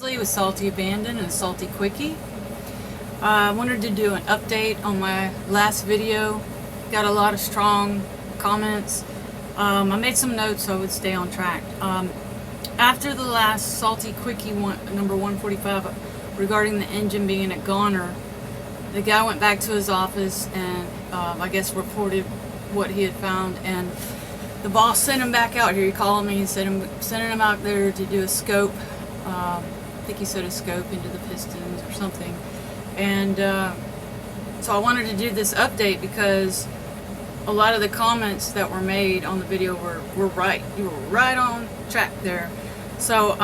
With Salty Abandon and Salty Quickie. I wanted to do an update on my last video. Got a lot of strong comments. I made some notes so I would stay on track. After the last Salty Quickie number 145 regarding the engine being a goner, the guy went back to his office and I guess reported what he had found, and the boss sent him back out here. He called me and sending him out there to do a scope. I think he said a scope into the pistons or something. And so I wanted to do this update because a lot of the comments that were made on the video were right. You were right on track there. So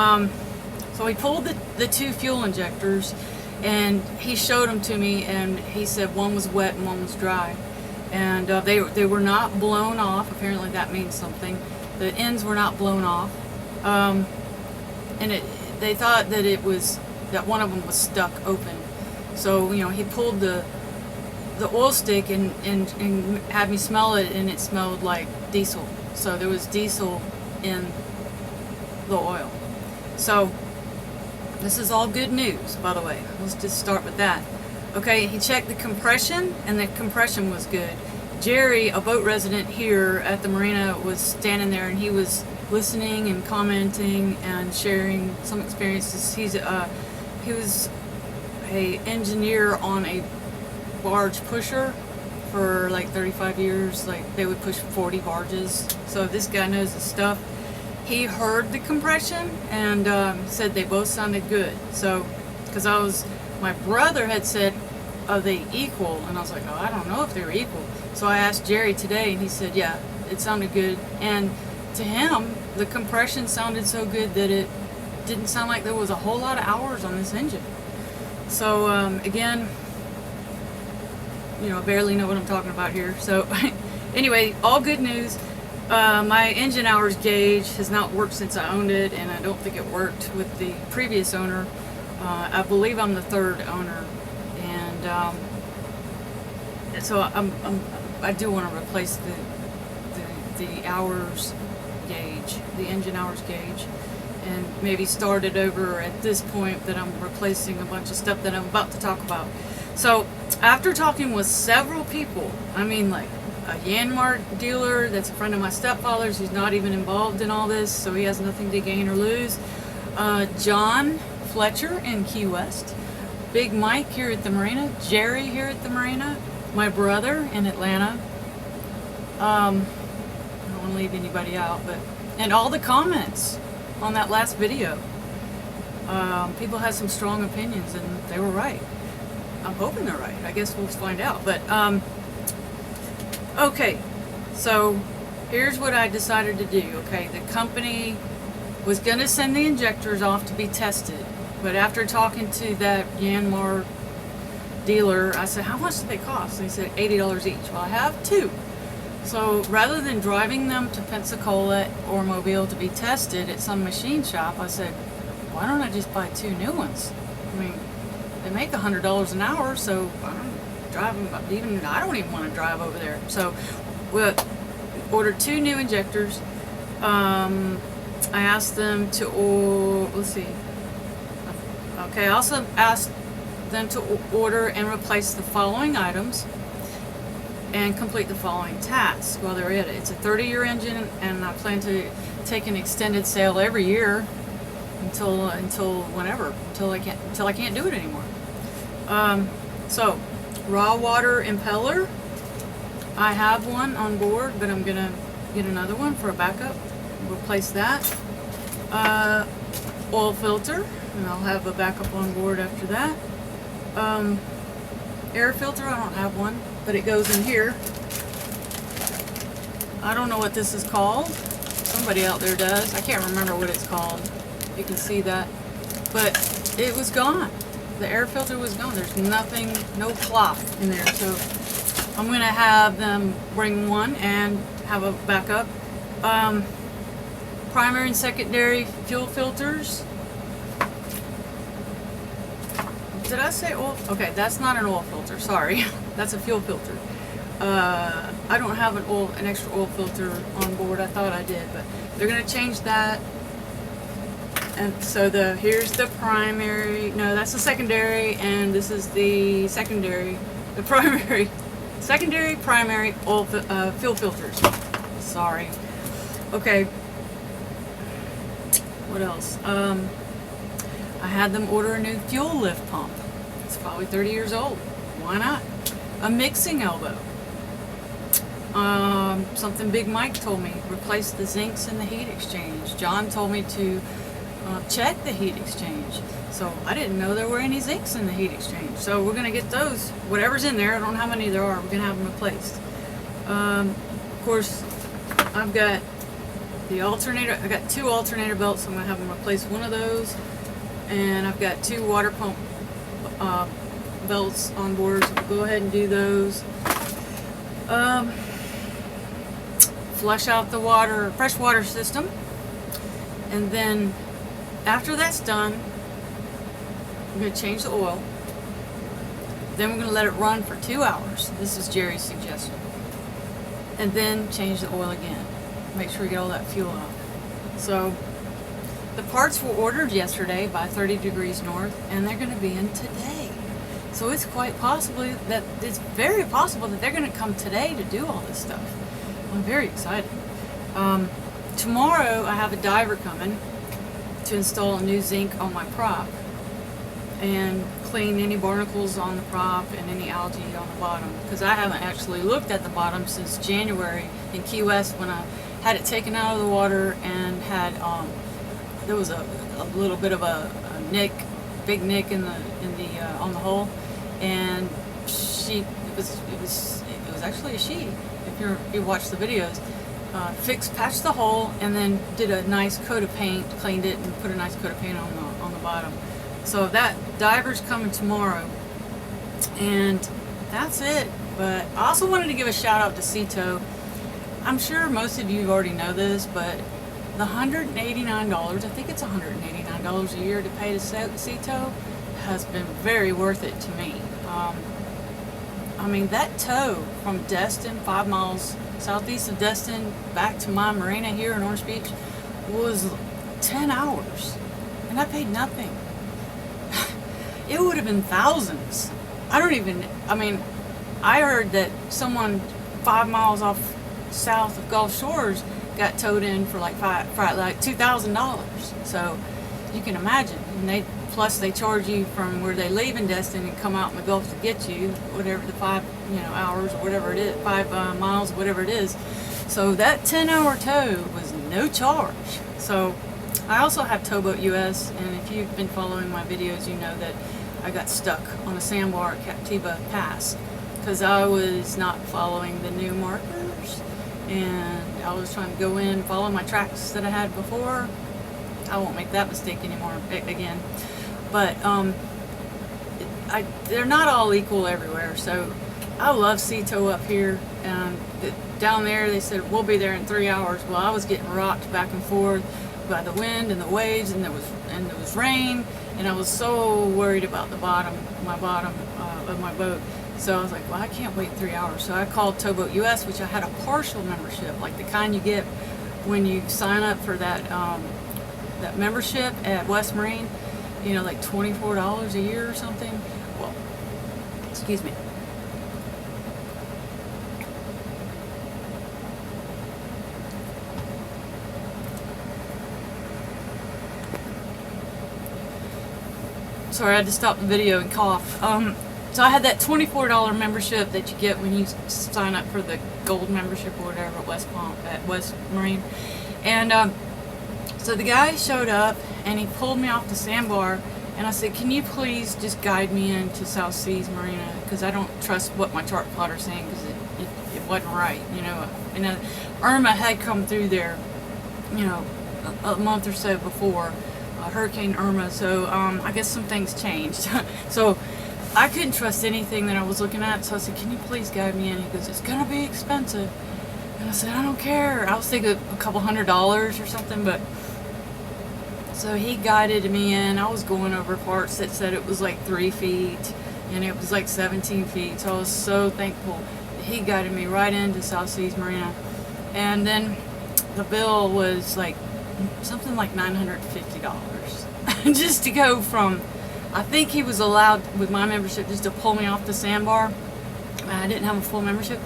so he pulled the two fuel injectors and he showed them to me, and he said one was wet and one was dry. And they were not blown off. Apparently that means something. The ends were not blown off. And they thought that one of them was stuck open. So, you know, he pulled the oil stick and had me smell it, and it smelled like diesel. So there was diesel in the oil. So this is all good news, by the way. Let's just start with that. Okay, he checked the compression, and the compression was good. Jerry, a boat resident here at the Marina, was standing there, and he was listening and commenting and sharing some experiences. He was a engineer on a barge pusher for like 35 years. Like, they would push 40 barges. So this guy knows his stuff. He heard the compression and said they both sounded good. So, because my brother had said, are they equal? And I was like, oh, I don't know if they were equal. So I asked Jerry today, and he said, yeah, it sounded good. And to him, the compression sounded so good that it didn't sound like there was a whole lot of hours on this engine. So again, you know, I barely know what I'm talking about here. So anyway, all good news. My engine hours gauge has not worked since I owned it, and I don't think it worked with the previous owner. I believe I'm the third owner, and so I do want to replace the hours gauge, the engine hours gauge, and maybe start it over at this point that I'm replacing a bunch of stuff that I'm about to talk about. So after talking with several people, I mean, like a Yanmar dealer that's a friend of my stepfather's, who's not even involved in all this, so he has nothing to gain or lose, John Fletcher in Key West, Big Mike here at the Marina, Jerry here at the Marina, my brother in Atlanta, I don't want to leave anybody out, and all the comments on that last video. People had some strong opinions, and they were right. I'm hoping they're right. I guess we'll find out. But okay, so here's what I decided to do. Okay, the company was going to send the injectors off to be tested, but after talking to that Yanmar dealer, I said, how much do they cost? And he said $80 each. Well, I have two. So rather than driving them to Pensacola or Mobile to be tested at some machine shop, I said, why don't I just buy two new ones? I mean, they make $100 an hour, so I don't drive them. I don't even want to drive over there. So we ordered two new injectors. I asked them to, let's see. Okay, I also asked them to order and replace the following items and complete the following tasks while they're at it. It's a 30-year engine, and I plan to take an extended sale every year until whenever, until I can't do it anymore. So raw water impeller, I have one on board, but I'm gonna get another one for a backup. Replace that. Oil filter, and I'll have a backup on board after that. Air filter, I don't have one, but it goes in here. I don't know what this is called. Somebody out there does. I can't remember what it's called. You can see that. But it was gone. The air filter was gone. There's nothing, no cloth in there. So I'm going to have them bring one and have a backup. Primary and secondary fuel filters. Did I say oil? Okay, that's not an oil filter. Sorry, that's a fuel filter. I don't have an extra oil filter on board. I thought I did, but they're gonna change that. And so here's the primary, no, that's the secondary, and this is the secondary, the primary, secondary, primary oil fuel filters. Sorry. Okay. What else? I had them order a new fuel lift pump. It's probably 30 years old. Why not? A mixing elbow. Something Big Mike told me, replace the zincs in the heat exchange. John told me to check the heat exchange. So I didn't know there were any zincs in the heat exchange. So we're gonna get those, whatever's in there, I don't know how many there are, we're gonna have them replaced. Of course, I've got the alternator, I got 2 alternator belts, so I'm gonna have them replace one of those. And I've got 2 water pump belts on board, so we'll go ahead and do those. Flush out the water, fresh water system, and then after that's done, I'm going to change the oil. Then we're going to let it run for 2 hours. This is Jerry's suggestion. And then change the oil again. Make sure we get all that fuel out. So the parts were ordered yesterday by 30 Degrees North, and they're going to be in today. So it's quite possibly that it's very possible that they're going to come today to do all this stuff. I'm very excited. Tomorrow I have a diver coming to install a new zinc on my prop and clean any barnacles on the prop and any algae on the bottom, because I haven't actually looked at the bottom since January in Key West when I had it taken out of the water and had there was a little bit of a nick, big nick in the on the hull, and it was actually a she. If you watch the videos, patched the hole and then did a nice coat of paint, cleaned it, and put a nice coat of paint on the bottom. So that diver's coming tomorrow, and that's it. But I also wanted to give a shout out to Seatow. I'm sure most of you already know this, but the $189, I think it's $189 a year to pay to Seatow, has been very worth it to me. I mean, that tow from Destin, 5 miles southeast of Destin, back to my Marina here in Orange Beach was 10 hours, and I paid nothing. It would have been thousands. I mean, I heard that someone 5 miles off south of Gulf Shores got towed in for like $2,000. So you can imagine. And plus they charge you from where they leave in Destin and come out in the Gulf to get you, whatever the 5 hours or whatever it is, 5 miles, whatever it is. So that 10-hour tow was no charge. So I also have Towboat US, and if you've been following my videos, you know that I got stuck on a sandbar at Captiva Pass because I was not following the new markers, and I was trying to go in, follow my tracks that I had before. I won't make that mistake anymore again. But they're not all equal everywhere. So I love Seatow up here. Down there they said we'll be there in 3 hours. Well, I was getting rocked back and forth by the wind and the waves, and there was rain, and I was so worried about my bottom of my boat. So I was like, well, I can't wait 3 hours. So I called Towboat US, which I had a partial membership, like the kind you get when you sign up for that membership at West Marine, like $24 a year or something. Well, excuse me. Sorry, I had to stop the video and cough. So I had that $24 membership that you get when you sign up for the gold membership or whatever at West Marine. And so the guy showed up and he pulled me off the sandbar, and I said, can you please just guide me into South Seas Marina, because I don't trust what my chart plotter's saying, because it wasn't right. And Irma had come through there a month or so before, Hurricane Irma, so I guess some things changed. So I couldn't trust anything that I was looking at, so I said, can you please guide me in? He goes, it's gonna be expensive. And I said, I don't care. I was thinking a couple $100s or something, but so he guided me in. I was going over parts that said it was like 3 feet, and it was like 17 feet, so I was so thankful that he guided me right into South Seas Marina. And then the bill was like something like $950. just to go from, I think he was allowed with my membership just to pull me off the sandbar. I didn't have a full membership,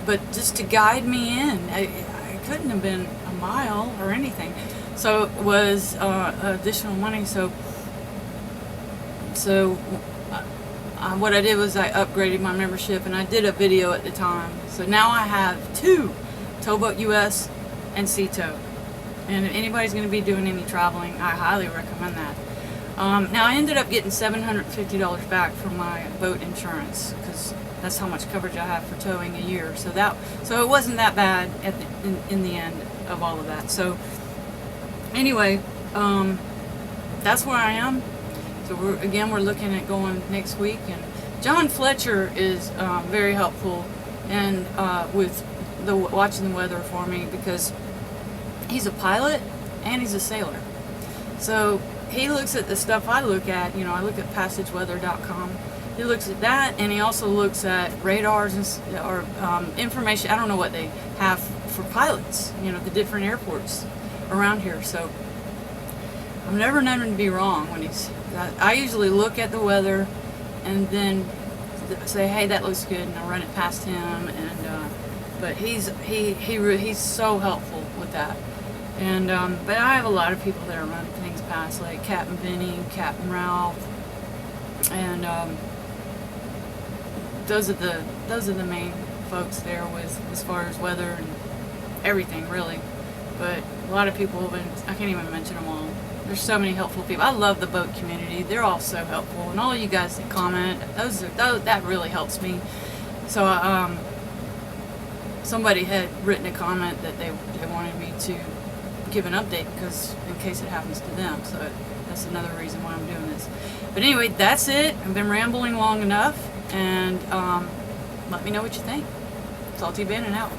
but just to guide me in. I couldn't have been a mile or anything. So it was additional money. So what I did was I upgraded my membership, and I did a video at the time. So now I have 2, Towboat US and Seatow. And if anybody's going to be doing any traveling, I highly recommend that. Now I ended up getting $750 back from my boat insurance, because that's how much coverage I have for towing a year. So it wasn't that bad at in the end of all of that. So anyway, that's where I am. So we're looking at going next week, and John Fletcher is very helpful and with watching the weather for me, because he's a pilot and he's a sailor. So he looks at the stuff I look at. I look at passageweather.com. He looks at that, and he also looks at radars or information. I don't know what they have for pilots, the different airports around here. So I've never known him to be wrong when I usually look at the weather and then say, hey, that looks good, and I run it past him. And but he's so helpful with that. And but I have a lot of people that I run things past, like Captain Vinny, Captain Ralph, and those are the main folks there with as far as weather and everything, really. But a lot of people have been, I can't even mention them all. There's so many helpful people. I love the boat community. They're all so helpful, and all of you guys that comment, that really helps me. So somebody had written a comment that they wanted me to give an update, because in case it happens to them. So that's another reason why I'm doing this. But anyway, that's it. I've been rambling long enough, and let me know what you think. Salty Ben and out.